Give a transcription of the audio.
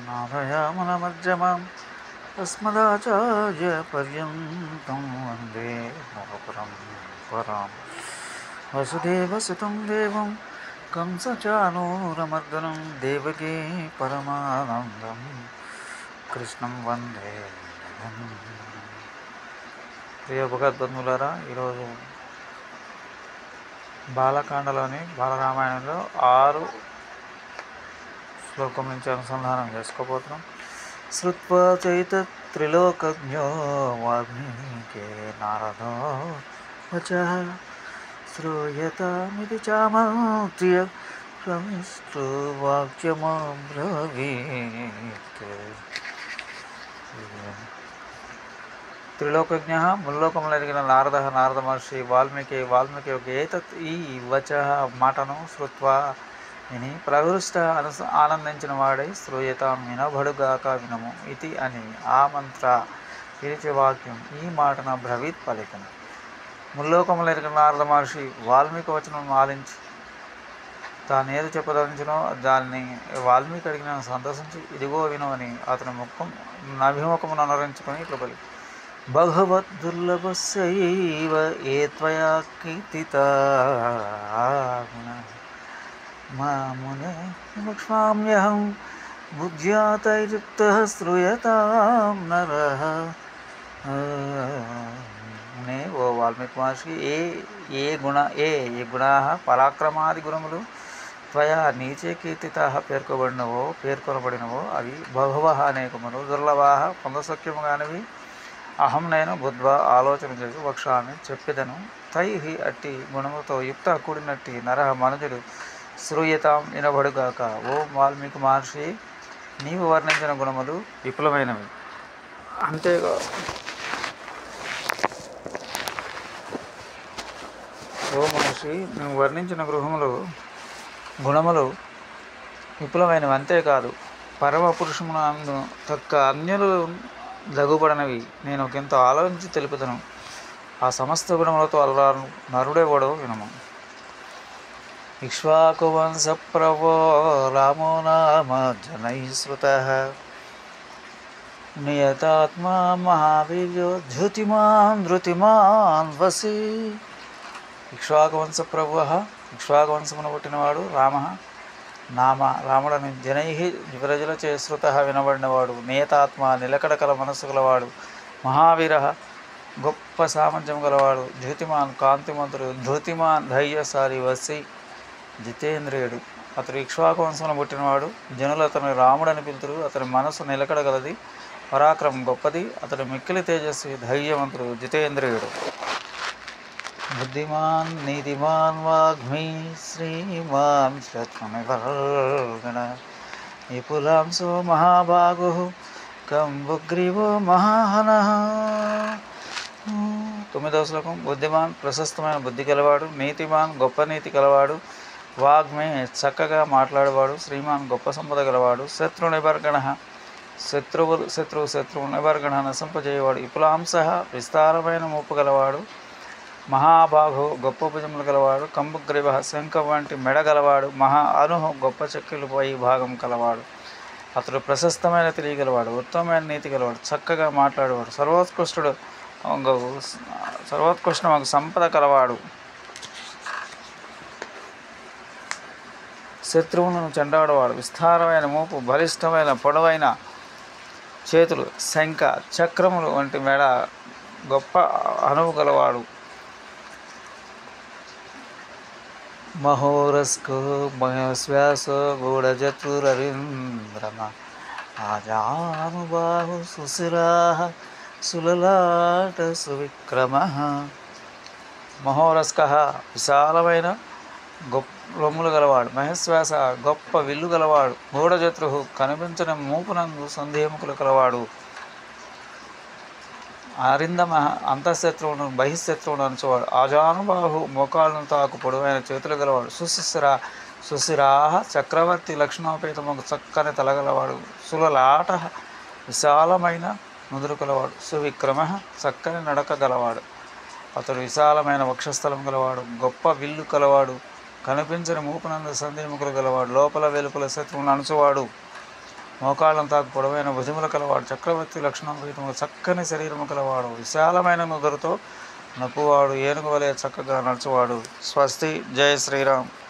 नाभयामनमध्यमाम् अस्मदाचार्यपर्यन्तं वन्दे परम्पराम् वसुदेवसुतं देवं कंसचाणूरमर्दनं देवकी परमानन्दं కృష్ణం వందే ప్రియ భగవద్బంధువులారా, ఈరోజు బాలకాండలోని బాలరామాయణంలో 6 శ్లోకం నుంచి అనుసంధానం చేసుకోబోతున్నాం. శ్రుత్వా చైతత్రిలోకజ్ఞో వాల్మీకి నారదో వచః శ్రూయతామితి చామర్త్య ప్రవిష్టు వాక్యమబ్రవీత్. త్రిలోకజ్ఞ ముల్లోకములు ఎరిగిన నారద మహర్షి వాల్మీకి ఏతత్ ఈ వచ మాటను శ్రుత్వా విని ప్రహృష్ట ఆనందించిన వాడై శ్రూయతాం వినబడుగాక వినము ఇది అని ఆ మంత్ర పిలిచే వాక్యం ఈ మాటన బ్రవీత్ పలికను. ముల్లోకములు ఎరిగిన నారద మహర్షి వాల్మీకి వచనం ఆలించి తానేది చెప్పదలించినో దాన్ని వాల్మీకి అడిగిన సంతోషించి ఇదిగో వినవని అతని అభిముఖమును అనుసరించుకొని ఇట్లా పలి భగవద్దుర్లభస్యైవ ఏ త్వయా కీర్తితా మామునే లక్ష్మామ్యహం బుద్ధ్యాతైర్యుక్తః శ్రూయతాం నరః. ఓ వాల్మీకి మహర్షి ఏ గుణాః పరాక్రమాది గుణములు త్వయా నీచే కీర్తితాః పేర్కొనబడినవో అవి బహువః అనేకములు, దుర్లభాః పొందశక్యముగానివి. అహం నేను బుద్ధ్వా ఆలోచన చేసి వక్ష్యామి చెప్పెదను. తైః అట్టి గుణములతో యుక్త కూడినట్టి నరః మనుజుడు శ్రూయతాం వినబడుగాక. ఓ వాల్మీకి మహర్షి, నీవు వర్ణించిన గుణములు విపులమైనవి. అంతేగా ఓ మహర్షి, నువ్వు వర్ణించిన గుణములు విపులమైనవి. అంతేకాదు పరమ పురుషమునందు తక్క అన్యులు లఘుపడనవి. నేను ఒకంత ఆలోచించి తెలుపుతాను. ఆ సమస్త గుణములతో అల్లారు నరుడెవడో వినము. ఇక్ష్వాకువంశ ప్రభో రామో నామ జనైః శ్రుతః నియతాత్మా మహావీర్యో ధృతిమాన్ వసి. ఇక్ష్వాకువంశ ప్రభు, ఇక్ష్వాకువంశమును పుట్టినవాడు రామ రాముడని జనై ప్రజలచే శ్రుత వినబడినవాడు. నియతాత్మ నిలకడ కల మనస్సు గలవాడు. మహావీర గొప్ప సామర్థ్యం గలవాడు. ధృతిమాన్ కాంతిమంతుడు. ధృతిమాన్ ధైర్యశాలి. వసి జితేంద్రియుడు. అతడు ఇక్ష్వాకువంశమును పుట్టినవాడు. జనులు అతను రాముడని పిలుతురు. అతని మనస్సు నిలకడ గలది. పరాక్రమం గొప్పది. అతడు మిక్కిలి తేజస్వి, ధైర్యవంతుడు, జితేంద్రియుడు. బుద్ధిమాన్ నీతిమాన్ వాగ్మీ శ్రీమాన్ శత్రునివర్గణ విపులాంశో మహాబాహు కంబుగ్రీవో మహాహనః. 9వ శ్లోకం. బుద్ధిమాన్ ప్రశస్తమైన బుద్ధి గలవాడు. నీతిమాన్ గొప్ప నీతి గలవాడు. వాగ్మే చక్కగా మాట్లాడేవాడు. శ్రీమాన్ గొప్ప సంపద గలవాడు. శత్రు నివర్గణ శత్రువు నివర్గణ నశింపజేయవాడు. విపులాంశ విస్తారమైన మూపు గలవాడు. మహాబాహు గొప్ప భుజములు గలవాడు. కంబుగ్రీవ శంఖం వంటి మెడ గలవాడు. అనుహు గొప్ప చెక్కులు పై భాగం కలవాడు. అతడు ప్రశస్తమైన తెలియగలవాడు. ఉత్తమమైన నీతి గలవాడు. చక్కగా మాట్లాడేవాడు. సర్వోత్కృష్టమైన సంపద కలవాడు. శత్రువులను చెండాడవాడు. విస్తారమైన మూపు, బలిష్టమైన పొడవైన చేతులు, శంఖ చక్రములు వంటి మెడ, గొప్ప అనువు గలవాడు. మహోరస్కో మహశ్వాస గూఢజతురరింద్రమ ఆజానుబాహు సుశిరాః సులలాట సువిక్రమః. మహోరస్కః విశాలమైన రొమ్ములు గలవాడు. మహశ్వాస గొప్ప విల్లు గలవాడు. గూఢజత్రుః కనిపించని మూపునందు సందేహముకులు గలవాడు. అరిందమ అంతఃశత్రువును బహిశత్రువును అనుచేవాడు. ఆజానుబాహు మోకాళ్ళను తాకు పొడవైన చేతులు గలవాడు. సుశిరాః చక్రవర్తి లక్షణోపేతము చక్కని తలగలవాడు. సులలాట విశాలమైన నుదురు గలవాడు. సువిక్రమ చక్కని నడక గలవాడు. అతడు విశాలమైన వక్షస్థలం గలవాడు. గొప్ప విల్లు కలవాడు. కనిపించని మూపునందు సందేహముకులు గలవాడు. లోపల వెలుపల శత్రువును అణుచువాడు. మోకాళ్ళను తాకు పొడవైన భుజముల కలవాడు, చక్రవర్తి లక్షణం రహితముగా చక్కని శరీరము కలవాడు, విశాలమైన నుదురుతో నప్పువాడు, ఏనుగు వలె చక్కగా నడుచువాడు. స్వస్తి. జై శ్రీరామ్.